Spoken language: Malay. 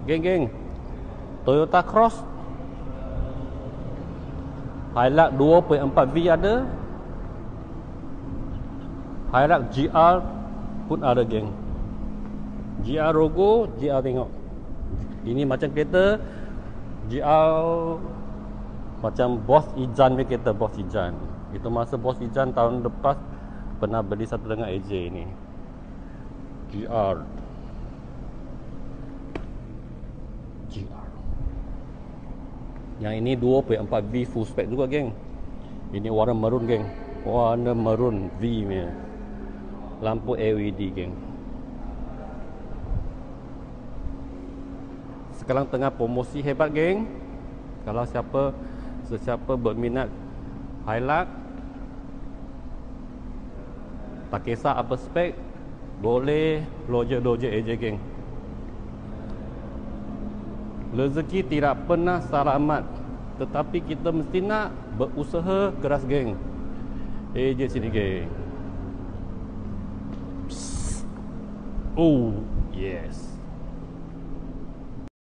Geng, Toyota Cross Hilux 2.4V ada, Hilux GR pun ada geng. GR logo, GR tengok. Ini macam kereta GR macam Boss Ijan punya kereta, Boss Ijan. Itu masa Boss Ijan tahun lepas pernah beli satu dengan AJ ni. GR. Yang ini 2.4V full spec juga geng. Ini warna maroon geng. Warna maroon V punya. Lampu LED geng. Sekarang tengah promosi hebat geng. Kalau sesiapa berminat Hilux, tak kisah apa spek, boleh lojek AJ geng. Rezeki tidak pernah selamat, tetapi kita mesti nak berusaha keras geng. AJ sini geng. Psst. Oh yes.